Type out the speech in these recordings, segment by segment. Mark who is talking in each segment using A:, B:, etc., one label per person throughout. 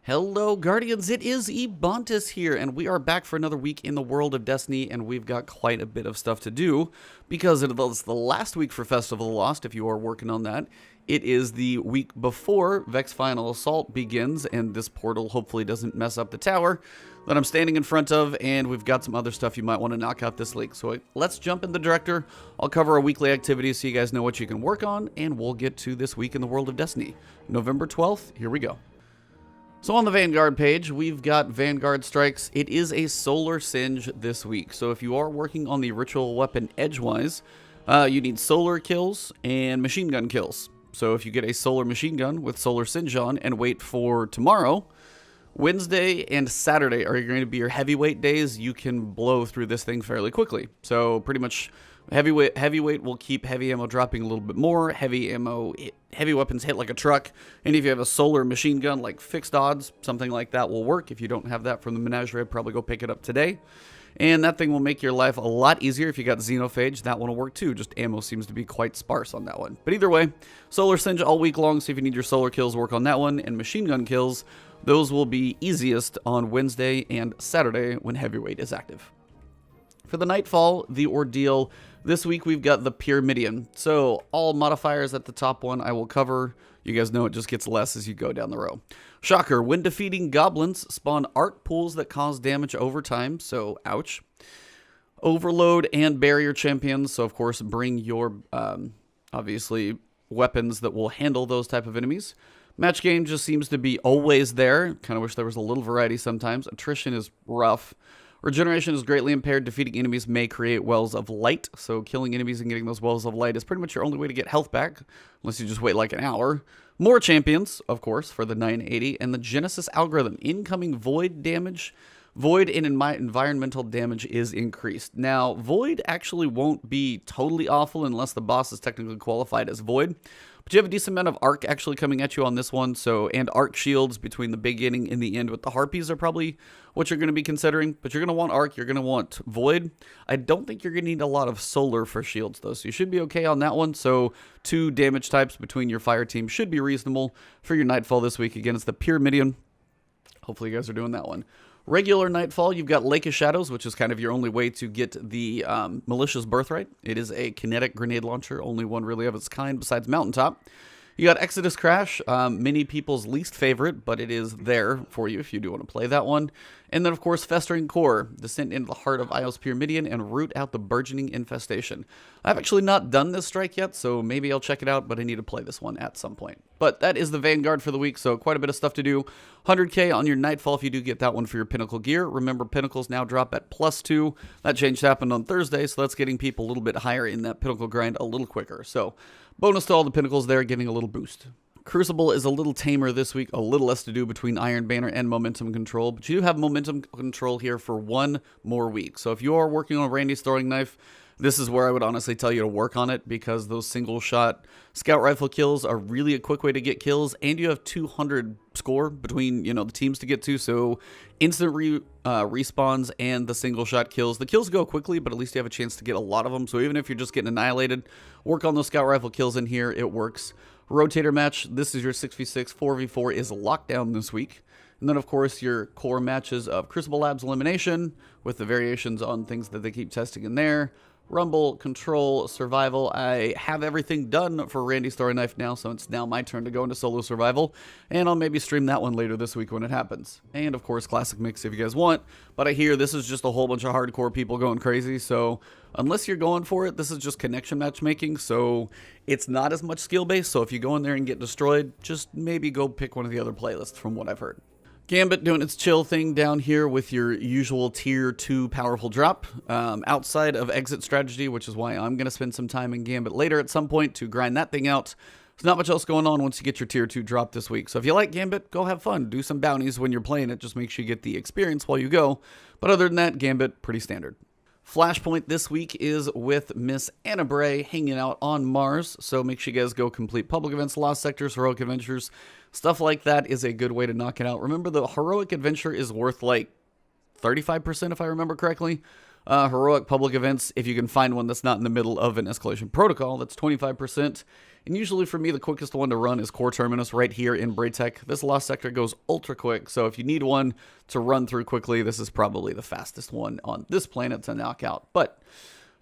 A: Hello, Guardians. It is Ebontis here, and we are back for another week in the world of Destiny, and we've got quite a bit of stuff to do because it is the last week for Festival of the Lost, if you are working on that. It is the week before Vex Final Assault begins, and this portal hopefully doesn't mess up the tower that I'm standing in front of, and we've got some other stuff you might want to knock out this week. So let's jump in the director. I'll cover our weekly activities so you guys know what you can work on, and we'll get to this week in the world of Destiny. November 12th, here we go. So on the Vanguard page, we've got Vanguard Strikes. It is a solar singe this week. So if you are working on the ritual weapon edgewise, you need solar kills and machine gun kills. So if you get a solar machine gun with solar singe on and wait for tomorrow, Wednesday and Saturday are going to be your heavyweight days. You can blow through this thing fairly quickly. So pretty much heavyweight will keep heavy ammo dropping a little bit more. Heavy weapons hit like a truck. And if you have a solar machine gun like fixed odds, something like that will work. If you don't have that from the menagerie, I'd probably go pick it up today. And that thing will make your life a lot easier. If you got Xenophage, that one will work too. Just ammo seems to be quite sparse on that one. But either way, solar singe all week long. So if you need your solar kills, work on that one. And machine gun kills, those will be easiest on Wednesday and Saturday when heavyweight is active. For the Nightfall, the ordeal, this week we've got the Pyramidion. So all modifiers at the top one I will cover. You guys know it just gets less as you go down the row. Shocker, when defeating goblins, spawn arc pools that cause damage over time, so ouch. Overload and barrier champions, so of course bring your, obviously, weapons that will handle those type of enemies. Match game just seems to be always there. Kind of wish there was a little variety sometimes. Attrition is rough. Regeneration is greatly impaired. Defeating enemies may create wells of light. So killing enemies and getting those wells of light is pretty much your only way to get health back. Unless you just wait like an hour. More champions, of course, for the 980. And the Genesis algorithm. Incoming void damage. Void and environmental damage is increased. Now, void actually won't be totally awful unless the boss is technically qualified as void. But you have a decent amount of arc actually coming at you on this one. And arc shields between the beginning and the end with the harpies are probably what you're going to be considering. But you're going to want arc, you're going to want void. I don't think you're going to need a lot of solar for shields though. So you should be okay on that one. So 2 damage types between your fire team should be reasonable for your Nightfall this week. Again, it's the Pyramidion. Hopefully you guys are doing that one. Regular Nightfall, you've got Lake of Shadows, which is kind of your only way to get the Malicious Birthright. It is a kinetic grenade launcher, only one really of its kind besides Mountaintop. You got Exodus Crash, many people's least favorite, but it is there for you if you do want to play that one. And then, of course, Festering Core, descend into the heart of Isle's Pyramidion and root out the burgeoning infestation. I've actually not done this strike yet, so maybe I'll check it out, but I need to play this one at some point. But that is the Vanguard for the week, so quite a bit of stuff to do. 100k on your Nightfall if you do get that one for your Pinnacle gear. Remember, Pinnacles now drop at +2. That change happened on Thursday, so that's getting people a little bit higher in that Pinnacle grind a little quicker. So, bonus to all the Pinnacles there, getting a little boost. Crucible is a little tamer this week, a little less to do between Iron Banner and Momentum Control, but you do have Momentum Control here for 1 more week. So if you are working on Randy's throwing knife, this is where I would honestly tell you to work on it because those single shot scout rifle kills are really a quick way to get kills, and you have 200 score between, the teams to get to, so instant respawns and the single shot kills. The kills go quickly, but at least you have a chance to get a lot of them, so even if you're just getting annihilated, work on those scout rifle kills in here, it works. Rotator match, this is your 6v6, 4v4 is locked down this week. And then, of course, your core matches of Crucible Labs Elimination with the variations on things that they keep testing in there. Rumble, Control, Survival. I have everything done for Randy's throwing knife now, so it's now my turn to go into solo survival, and I'll maybe stream that one later this week when it happens. And of course, Classic Mix if you guys want, but I hear this is just a whole bunch of hardcore people going crazy, so unless you're going for it, this is just connection matchmaking, so it's not as much skill-based, so if you go in there and get destroyed, just maybe go pick one of the other playlists from what I've heard. Gambit doing its chill thing down here with your usual tier 2 powerful drop. Outside of exit strategy, which is why I'm going to spend some time in Gambit later at some point to grind that thing out. There's not much else going on once you get your tier 2 drop this week. So if you like Gambit, go have fun. Do some bounties when you're playing it. Just make sure you get the experience while you go. But other than that, Gambit, pretty standard. Flashpoint this week is with Miss Anna Bray hanging out on Mars, so make sure you guys go complete public events, lost sectors, heroic adventures. Stuff like that is a good way to knock it out. Remember, the heroic adventure is worth like 35% if I remember correctly. Heroic public events, if you can find one that's not in the middle of an escalation protocol, that's 25%. And usually for me, the quickest one to run is Core Terminus right here in Braytech. This Lost Sector goes ultra quick, so if you need one to run through quickly, this is probably the fastest one on this planet to knock out. But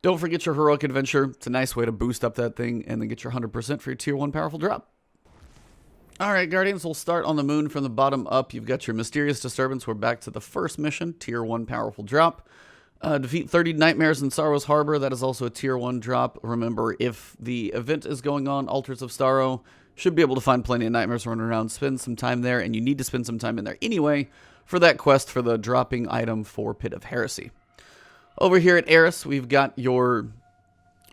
A: don't forget your Heroic Adventure. It's a nice way to boost up that thing and then get your 100% for your Tier 1 powerful drop. Alright, Guardians, we'll start on the moon from the bottom up. You've got your Mysterious Disturbance. We're back to the first mission, Tier 1 powerful drop. Defeat 30 Nightmares in Sorrow's Harbor. That is also a Tier 1 drop. Remember, if the event is going on, Altars of Sorrow, should be able to find plenty of Nightmares running around. Spend some time there, and you need to spend some time in there anyway for that quest for the dropping item for Pit of Heresy. Over here at Eris, we've got your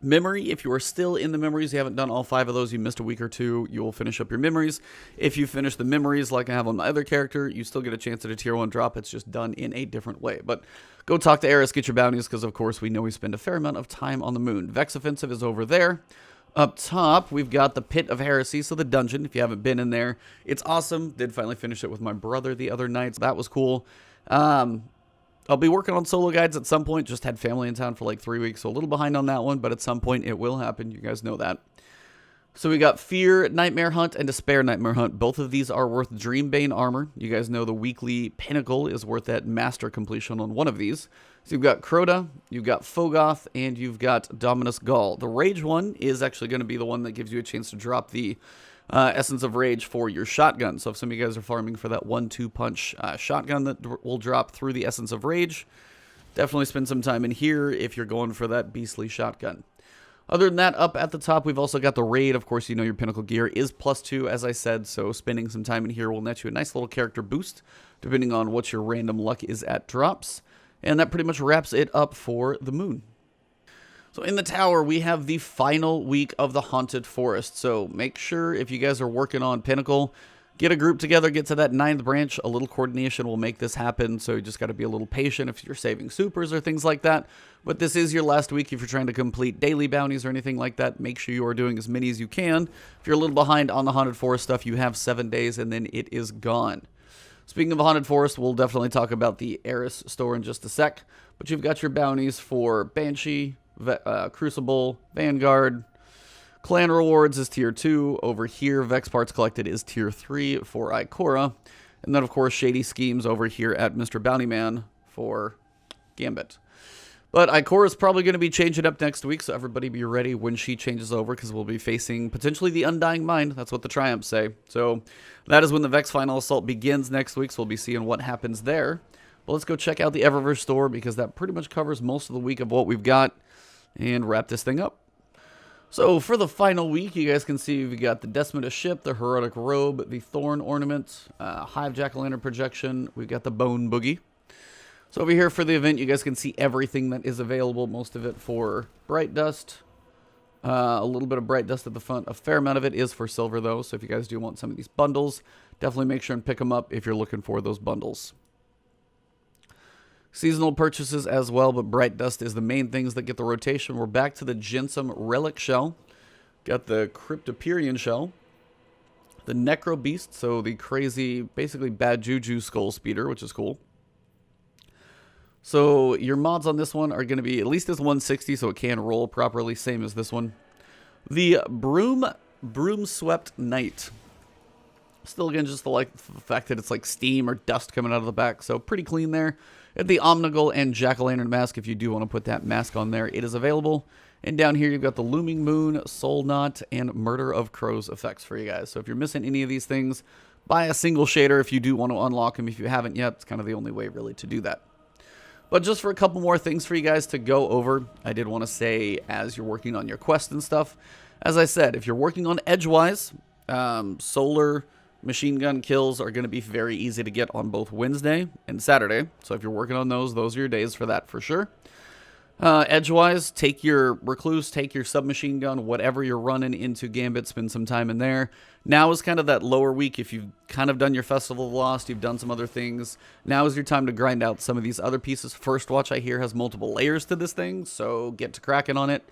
A: Memory. If you are still in the memories, you haven't done all 5 of those, you missed a week or 2, you will finish up your memories. If you finish the memories like I have on my other character, you still get a chance at a Tier 1 drop. It's just done in a different way. But go talk to Eris, get your bounties, because of course we know we spend a fair amount of time on the moon. Vex Offensive is over there. Up top, we've got the Pit of Heresy, so the dungeon, if you haven't been in there. It's awesome. Did finally finish it with my brother the other night, so that was cool. I'll be working on solo guides at some point. Just had family in town for like 3 weeks, so a little behind on that one, but at some point it will happen. You guys know that. So we got Fear Nightmare Hunt and Despair Nightmare Hunt. Both of these are worth Dreambane armor. You guys know the weekly Pinnacle is worth that master completion on one of these. So you've got Crota, you've got Fogoth, and you've got Dominus Gaul. The Rage one is actually going to be the one that gives you a chance to drop the Essence of Rage for your shotgun. So if some of you guys are farming for that 1-2 punch shotgun that will drop through the Essence of Rage, definitely spend some time in here if you're going for that beastly shotgun. Other than that, up at the top, we've also got the Raid. Of course, you know your Pinnacle gear is +2, as I said, so spending some time in here will net you a nice little character boost, depending on what your random luck is at drops. And that pretty much wraps it up for the moon. So in the tower, we have the final week of the Haunted Forest. So make sure if you guys are working on Pinnacle, get a group together, get to that 9th branch. A little coordination will make this happen. So you just got to be a little patient if you're saving supers or things like that. But this is your last week if you're trying to complete daily bounties or anything like that. Make sure you are doing as many as you can. If you're a little behind on the Haunted Forest stuff, you have 7 days and then it is gone. Speaking of Haunted Forest, we'll definitely talk about the Eris store in just a sec. But you've got your bounties for Banshee, Crucible, Vanguard. Clan Rewards is Tier 2. Over here, Vex Parts Collected is Tier 3 for Ikora. And then, of course, Shady Schemes over here at Mr. Bountyman for Gambit. But Ikora is probably going to be changing up next week, so everybody be ready when she changes over, because we'll be facing potentially the Undying Mind. That's what the Triumphs say. So that is when the Vex Final Assault begins next week, so we'll be seeing what happens there. But let's go check out the Eververse store, because that pretty much covers most of the week of what we've got, and wrap this thing up. So for the final week, you guys can see we got the Desmodus ship, the Heroic Robe, the Thorn Ornament, Hive Jack-o'-lantern projection. We've got the Bone Boogie. So over here for the event, you guys can see everything that is available. Most of it for Bright Dust. A little bit of Bright Dust at the front. A fair amount of it is for silver, though. So if you guys do want some of these bundles, definitely make sure and pick them up if you're looking for those bundles. Seasonal purchases as well, but Bright Dust is the main things that get the rotation. We're back to the Jensum Relic Shell. Got the Cryptoperian Shell. The Necro Beast, so the crazy, basically bad juju skull speeder, which is cool. So your mods on this one are going to be, at least this 160, so it can roll properly, same as this one. The Broom Swept Knight. Still, again, just the fact that it's like steam or dust coming out of the back, so pretty clean there. At the Omnigul and Jack-o'-lantern mask, if you do want to put that mask on there, it is available. And down here, you've got the Looming Moon, Soul Knot, and Murder of Crows effects for you guys. So if you're missing any of these things, buy a single shader if you do want to unlock them. If you haven't yet, it's kind of the only way, really, to do that. But just for a couple more things for you guys to go over, I did want to say, as you're working on your quest and stuff, as I said, if you're working on Edgewise, solar machine gun kills are going to be very easy to get on both Wednesday and Saturday. So if you're working on those are your days for that for sure. Edgewise, take your Recluse, take your submachine gun, whatever you're running into Gambit, spend some time in there. Now is kind of that lower week. If you've kind of done your Festival of Lost, you've done some other things, now is your time to grind out some of these other pieces. First Watch, I hear, has multiple layers to this thing, so get to cracking on it.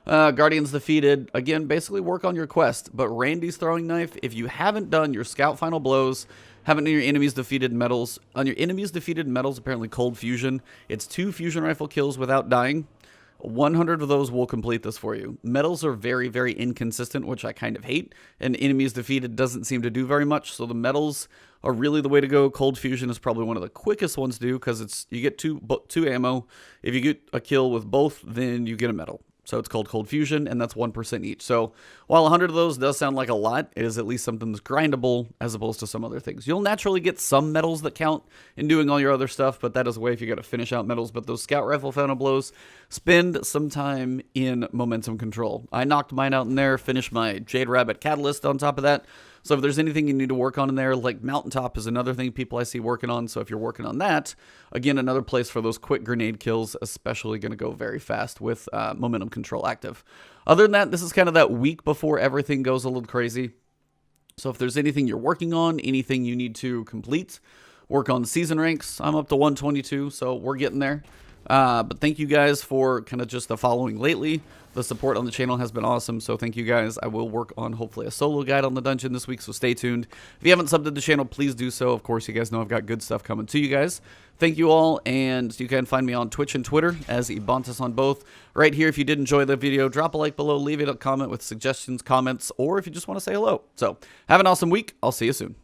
A: Guardians defeated. Again, basically work on your quest. But Randy's throwing knife, if you haven't done your Scout Final Blows, Have it on your enemies defeated medals. On your enemies defeated medals, apparently cold fusion. It's 2 fusion rifle kills without dying. 100 of those will complete this for you. Medals are very, very inconsistent, which I kind of hate. And enemies defeated doesn't seem to do very much. So the medals are really the way to go. Cold fusion is probably one of the quickest ones to do because you get two ammo. If you get a kill with both, then you get a medal. So it's called Cold Fusion, and that's 1% each. So while 100 of those does sound like a lot, it is at least something that's grindable as opposed to some other things. You'll naturally get some medals that count in doing all your other stuff, but that is a way if you got to finish out medals. But those Scout Rifle Fountain Blows, spend some time in Momentum Control. I knocked mine out in there, finished my Jade Rabbit Catalyst on top of that. So if there's anything you need to work on in there, like Mountaintop is another thing people I see working on. So if you're working on that, again, another place for those quick grenade kills, especially going to go very fast with Momentum Control active. Other than that, this is kind of that week before everything goes a little crazy. So if there's anything you're working on, anything you need to complete, work on season ranks. I'm up to 122, so we're getting there. But thank you guys for kind of just the following lately. The support on the channel has been awesome, so thank you guys. I will work on hopefully a solo guide on the dungeon this week, so stay tuned. If you haven't subbed to the channel, please do so. Of course, you guys know I've got good stuff coming to you guys. Thank you all, and you can find me on Twitch and Twitter as Ebontis on both. Right here, if you did enjoy the video, drop a like below, leave it a comment with suggestions, comments, or if you just want to say hello. So, have an awesome week. I'll see you soon.